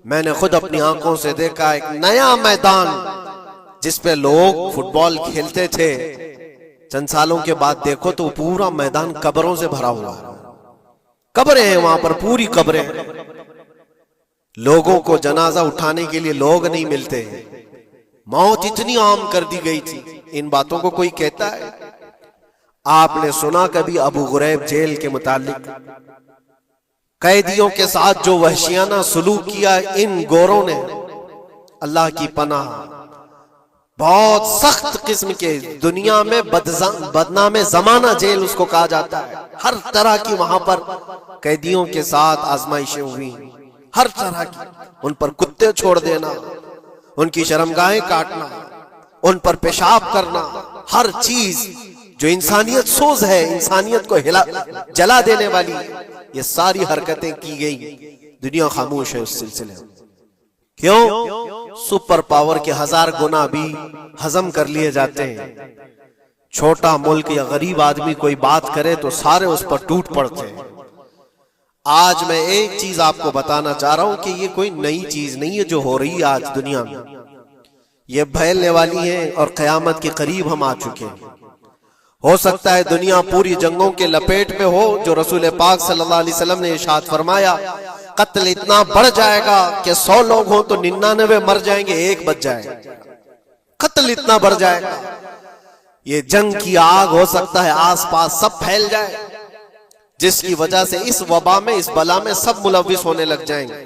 मैंने खुद अपनी आंखों से देखा एक नया मैदान जिसपे लोग फुटबॉल खेलते थे, चंद सालों के बाद देखो तो पूरा मैदान कब्रों से भरा हुआ है। कब्रें हैं वहां पर, पूरी कब्रें हैं। लोगों को जनाजा उठाने के लिए लोग नहीं मिलते। मौत इतनी आम कर दी गई थी। इन बातों को कोई कहता है? आपने सुना कभी अबू गुरैब जेल के मुतालिक? कैदियों के साथ जो वहशियाना सलूक किया इन गोरों ने, अल्लाह की पनाह, बहुत सख्त किस्म के, दुनिया में बदनामे जमाना जेल उसको कहा जाता है। हर तरह की वहां पर कैदियों के साथ आजमाइशें हुई, हर तरह की। उन पर कुत्ते छोड़ देना, उनकी शर्मगाहें काटना, उन पर पेशाब करना, हर चीज जो इंसानियत सोज है, इंसानियत को जला देने वाली, ये सारी हरकतें की गई। दुनिया खामोश है उस सिलसिले में। क्यों? सुपर पावर के 1000 गुना भी हजम कर लिए जाते हैं। छोटा मुल्क या गरीब आदमी कोई बात करे तो सारे उस पर टूट पड़ते हैं। आज मैं एक चीज आपको बताना चाह रहा हूं कि ये कोई नई चीज नहीं है जो हो रही है आज दुनिया में। ये फैलने वाली है और कयामत के करीब हम आ चुके हैं। हो सकता है दुनिया पूरी जंगों के लपेट में हो, जो रसूल पाक सल्लल्लाहु अलैहि वसल्लम ने इरशाद फरमाया, कत्ल इतना बढ़ जाएगा कि 100 लोग हो तो 99 मर जाएंगे, एक बच जाएगा। कत्ल इतना बढ़ जाएगा, ये जंग की आग हो सकता है आसपास सब फैल जाए, जिसकी वजह से इस वबा में, इस बला में सब मुलविस होने लग जाएंगे।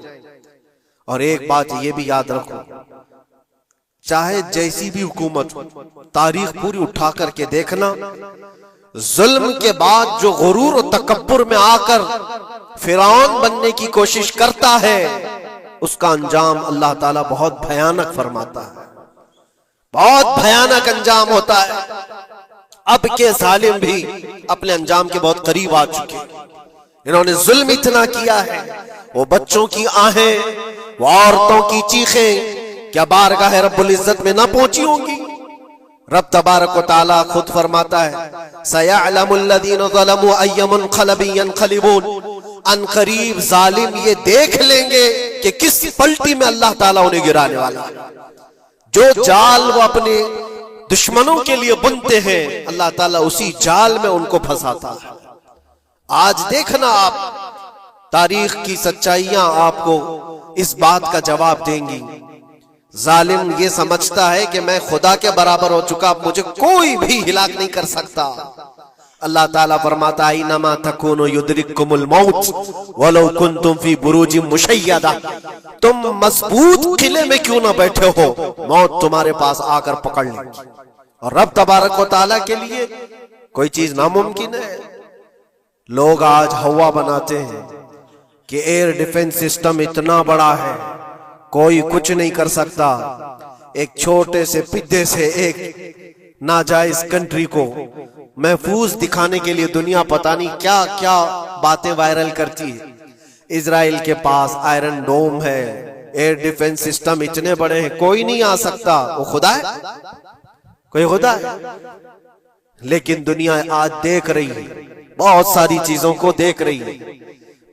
और एक बात ये भी याद रखो, चाहे जैसी भी हुकूमत हो, तारीख पूरी उठा करके देखना, जुल्म के बाद जो गुरूर और तकब्बुर में आकर फिरौन बनने की कोशिश करता है, उसका अंजाम अल्लाह ताला बहुत भयानक फरमाता है। बहुत भयानक अंजाम होता है। अब के जालिम भी अपने अंजाम के बहुत करीब आ चुके हैं। इन्होंने जुल्म इतना किया है, वो बच्चों की आहें, वो औरतों की चीखें क्या बारगाह रब्बुल इज्जत में ना पहुंची होंगी? रब तबारक व तआला खुद फरमाता है, सयअलमुल लदीन ज़लमू अय्य मुनक़लबिन यनक़लिबून, अनक़रीब जालिम ये देख लेंगे कि किस पलटी में अल्लाह ताला उन्हें गिराने वाला है। जो जाल वो अपने दुश्मनों के लिए बुनते हैं, अल्लाह ताला उसी जाल में उनको फंसाता है। आज देखना आप, तारीख की सच्चाइयां आपको इस बात का जवाब देंगी। जालिम ये समझता है कि मैं खुदा के बराबर हो चुका, मुझे कोई भी हिलाक नहीं कर सकता। अल्लाह ताला फरमाता है, इन्नमा तकूनु युद्रिकुमुल मौत वलौ कुंतुम फी बुरूजिम मुशय्यदा, तुम मजबूत किले में क्यों ना बैठे हो, मौत तुम्हारे पास आकर पकड़ लेगी। और रब तबारक व तआला के लिए कोई चीज नामुमकिन है। लोग आज हवा बनाते हैं कि एयर डिफेंस सिस्टम इतना बड़ा है, कोई कुछ नहीं कर सकता। एक छोटे से पिद्दे से एक नाजायज कंट्री को महफूज दिखाने के लिए दुनिया पता नहीं क्या क्या बातें वायरल करती है। इजराइल के पास आयरन डोम है, एयर डिफेंस सिस्टम इतने बड़े हैं, कोई नहीं आ सकता। वो खुदा है? कोई खुदा है? लेकिन दुनिया आज देख रही है, बहुत सारी चीजों को देख रही है।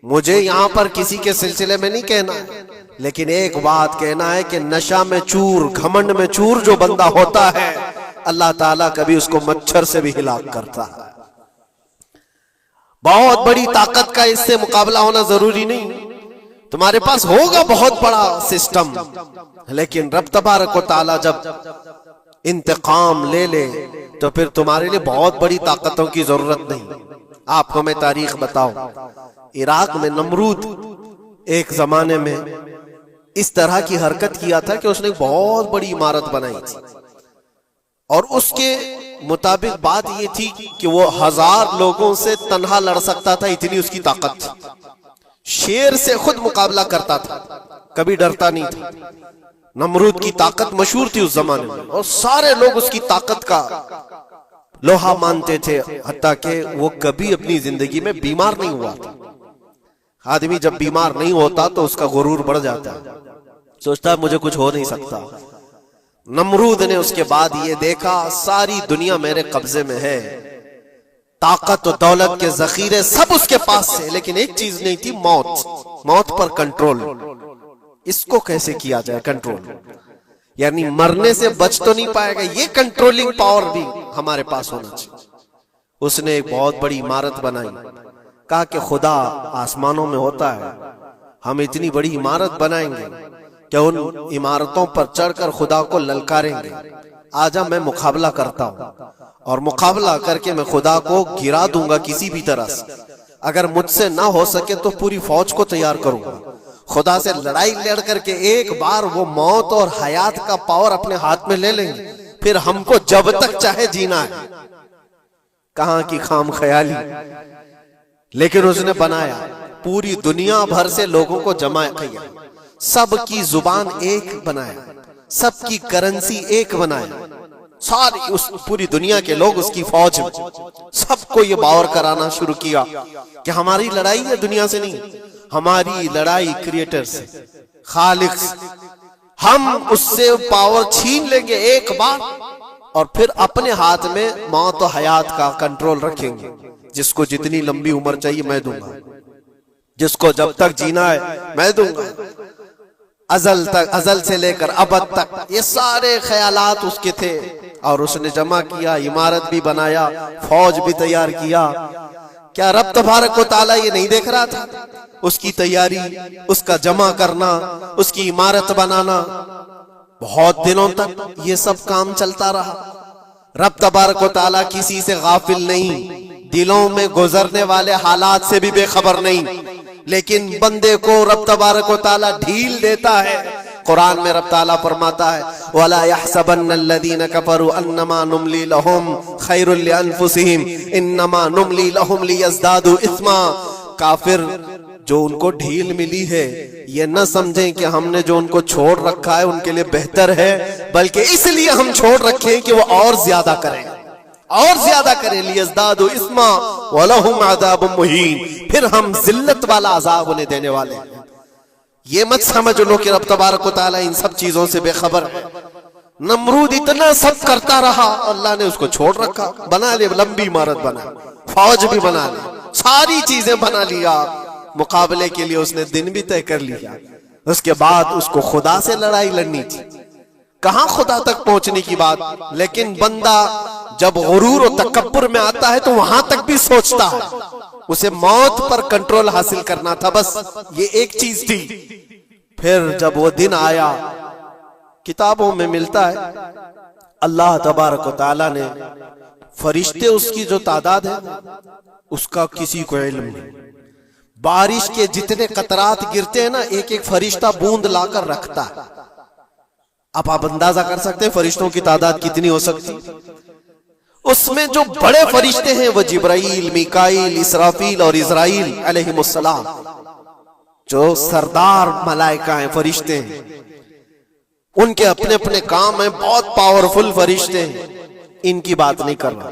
मुझे यहां पर किसी के सिलसिले में नहीं कहना है, लेकिन एक बात कहना है कि नशा में चूर, घमंड में चूर जो बंदा होता है, अल्लाह ताला कभी उसको मच्छर से भी हिलाक करता है। बहुत बड़ी ताकत का इससे मुकाबला होना जरूरी नहीं। तुम्हारे पास होगा बहुत बड़ा सिस्टम, लेकिन रब तबारक व तआला जब इंतकाम ले ले तो फिर तुम्हारे लिए बहुत बड़ी ताकतों की जरूरत नहीं। आपको मैं तारीख बताऊं, इराक में नमरूद एक जमाने में इस तरह की हरकत किया था कि उसने बहुत बड़ी इमारत बनाई थी, और उसके मुताबिक बात ये थी कि वो 1000 लोगों से तन्हा लड़ सकता था, इतनी उसकी ताकत थी। शेर से खुद मुकाबला करता था, कभी डरता नहीं था। नमरूद की ताकत मशहूर थी उस जमाने में, और सारे लोग उसकी ताकत का लोहा मानते थे, हत्ता कि वो कभी अपनी जिंदगी में बीमार नहीं हुआ था। आदमी जब बीमार नहीं होता तो उसका गुरूर बढ़ जाता है, सोचता है मुझे कुछ हो नहीं सकता। नमरूद ने उसके बाद ये देखा, सारी दुनिया मेरे कब्जे में है, ताकत और दौलत के जखीरे सब उसके पास से, लेकिन एक चीज नहीं थी, मौत। मौत पर कंट्रोल। इसको कैसे किया जाए कंट्रोल, यानी मरने से बच तो नहीं पाएगा, ये कंट्रोलिंग पावर भी हमारे पास होना चाहिए। उसने एक बहुत बड़ी इमारत बनाई, कहा कि खुदा आसमानों में होता है, हम इतनी बड़ी इमारत बनाएंगे कि उन इमारतों पर चढ़कर खुदा को ललकारेंगे, आजा मैं मुकाबला करता हूं और मुकाबला करके मैं खुदा को गिरा दूंगा किसी भी तरह से। अगर मुझसे ना हो सके तो पूरी फौज को तैयार करूंगा, खुदा से लड़ाई लड़ करके एक बार वो मौत और हयात का पावर अपने हाथ में ले लेंगे, फिर हमको जब तक चाहे जीना है। कहां की खाम ख्याली, लेकिन उसने बनाया, पूरी दुनिया भर से लोगों को जमा किया, सबकी जुबान एक बनाया, सबकी करेंसी एक बनाया, सारी उस पूरी दुनिया के लोग उसकी फौज में, सबको ये बावर कराना शुरू किया कि हमारी लड़ाई है दुनिया से नहीं, हमारी लड़ाई क्रिएटर से, खालिक से। हम उससे पावर छीन लेंगे एक बार और फिर अपने हाथ में मौत और हयात का कंट्रोल रखेंगे। जिसको जितनी लंबी उम्र चाहिए मैं दूंगा, जिसको जब तक जीना है मैं दूंगा, अजल तक, अजल से लेकर अबद तक, ये सारे ख्यालात उसके थे। और उसने जमा किया, इमारत भी बनाया, फौज भी तैयार किया। क्या रब तबारक व तआला ये नहीं देख रहा था? उसकी तैयारी, उसका जमा करना, उसकी इमारत बनाना, बहुत दिनों तक ये सब काम चलता रहा। रब तबारक व तआला किसी से गाफिल नहीं, दिलों में गुजरने वाले हालात से भी बेखबर नहीं, लेकिन बंदे को रब तबारक व तआला ढील देता है। कुरान में रब ताला फरमाता है, वला यहसबन्नल्लज़ीना कफरू अन्नमा नुमली लहुम खैरुल लिअन्फुसिहिम इन्नमा नुमली लहुम लियज़दादू इस्मा। काफिर जो उनको ढील मिली है, ये न समझें कि हमने जो उनको छोड़ रखा है उनके लिए बेहतर है, बल्कि इसलिए हम छोड़ रखे हैं कि वो और ज्यादा करें, और ज्यादा करें। लियज़दादू इस्मा वलहुम अज़ाबुम मुहीन, फिर हम जिल्लत वाला अजाब उन्हें देने वाले हैं। ये मत समझ लो कि रब तबारक व तआला इन सब चीजों से बेखबर है। नमरूद इतना सब करता रहा, अल्लाह ने उसको छोड़ रखा। बना ले, लंबी इमारत बना, फौज भी बना ली, सारी चीजें बना लिया, मुकाबले के लिए उसने दिन भी तय कर लिया। उसके बाद उसको खुदा से लड़ाई लड़नी थी, कहां खुदा तक पहुंचने की बात। लेकिन बंदा जब गुरूर और तकब्बुर में आता है तो वहां तक भी सोचता है, उसे मौत पर कंट्रोल हासिल करना था, बस ये एक चीज थी। फिर जब वो दिन आया, किताबों में मिलता है अल्लाह तबारक व तआला ने फरिश्ते, उसकी जो तादाद है उसका किसी को इल्म नहीं। बारिश के जितने कतरात गिरते हैं ना, एक एक फरिश्ता बूंद लाकर रखता है। अब आप अंदाजा कर सकते हैं फरिश्तों की तादाद कितनी हो सकती। उसमें जो बड़े फरिश्ते हैं वो जिब्राइल, मीकाईल, इसराफील और इज़राइल अलैहिमुस्सलाम, जो सरदार मलाइका हैं, फरिश्ते हैं, उनके अपने अपने काम हैं, बहुत पावरफुल फरिश्ते हैं। इनकी बात नहीं कर रहा,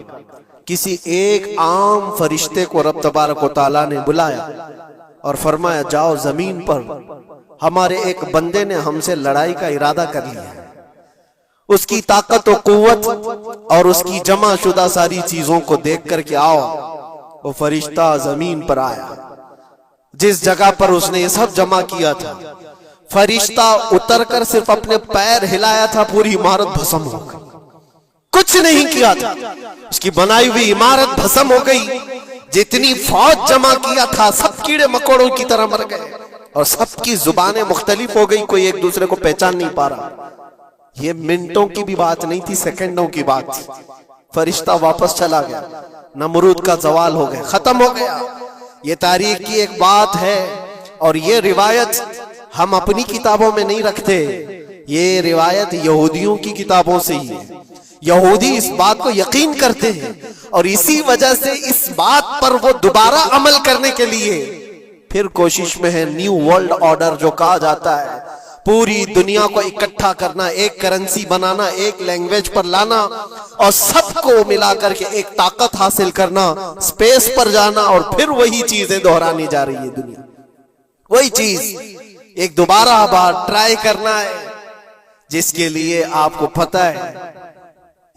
किसी एक आम फरिश्ते को रब तबारक व तआला ने बुलाया और फरमाया, जाओ जमीन पर, हमारे एक बंदे ने हमसे लड़ाई का इरादा कर लिया है। उसकी ताकत और कुव्वत और उसकी जमा शुदा सारी चीजों को देख करके आओ। वो फरिश्ता जमीन पर आया, जिस जगह पर उसने ये सब जमा किया था। फरिश्ता उतरकर सिर्फ अपने पैर हिलाया था, पूरी इमारत भस्म हो गई। कुछ नहीं किया था, उसकी बनाई हुई इमारत भस्म हो गई। जितनी फौज जमा किया था सब कीड़े मकोड़ों की तरह मर गए और सबकी जुबानें मुख्तलिफ हो गई, कोई एक दूसरे को पहचान नहीं पा रहा। ये मिनटों की भी बात नहीं थी, सेकंडों की बात थी। फरिश्ता वापस चला गया, नमरूद का जवाल हो गया, खत्म हो गया। ये तारीख की एक बात है और ये रिवायत हम अपनी किताबों में नहीं रखते, ये रिवायत यहूदियों की किताबों से ही है। यहूदी इस बात को यकीन करते हैं और इसी वजह से इस बात पर वो दोबारा अमल करने के लिए फिर कोशिश में है। न्यू वर्ल्ड ऑर्डर जो कहा जाता है, पूरी दुनिया को इकट्ठा करना, एक करेंसी बनाना, एक लैंग्वेज पर लाना और सबको मिलाकर के एक ताकत हासिल करना, स्पेस पर जाना और फिर वही चीजें दोहरानी जा रही है दुनिया। वही चीज एक दोबारा बार ट्राई करना है, जिसके लिए आपको पता है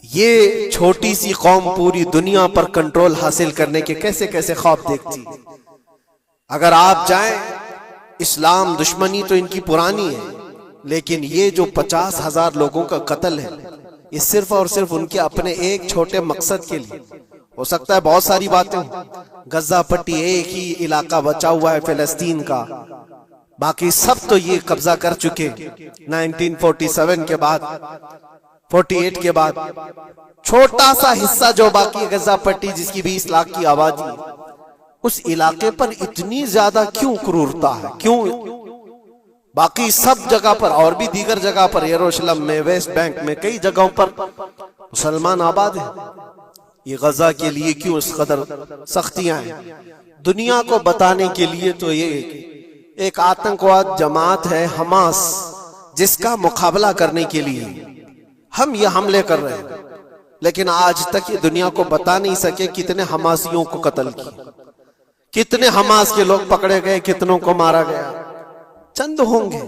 ये छोटी सी कौम पूरी दुनिया पर कंट्रोल हासिल करने के कैसे कैसे ख्वाब देखती। अगर आप जाएं इस्लाम दुश्मनी तो इनकी पुरानी है, लेकिन ये जो 50,000 लोगों का कत्ल है, ये सिर्फ और सिर्फ उनके अपने एक छोटे मकसद के लिए। हो सकता है बहुत सारी बातें हों, गजा पट्टी एक ही इलाका बचा हुआ है फिलिस्तीन का, बाकी सब तो ये कब्जा कर चुके 1947 के बाद, 48 के बाद। छोटा सा हिस्सा जो बाकी है गजा पट्टी, जिसकी 20 लाख की आबादी, उस इलाके पर इतनी ज्यादा क्यों क्रूरता है? क्यों? बाकी सब जगह पर और भी दीगर जगह पर, यरूशलेम में, वेस्ट बैंक में, कई जगहों पर मुसलमान आबाद है। ये गजा के लिए क्यों इस कदर सख्तियां हैं? दुनिया को बताने के लिए तो ये एक आतंकवाद जमात है हमास, जिसका मुकाबला करने के लिए हम ये हमले कर रहे हैं, लेकिन आज तक ये दुनिया को बता नहीं सके कितने हमासियों को कत्ल किया, कितने हमास के लोग पकड़े गए, कितनों को मारा गया। चंद होंगे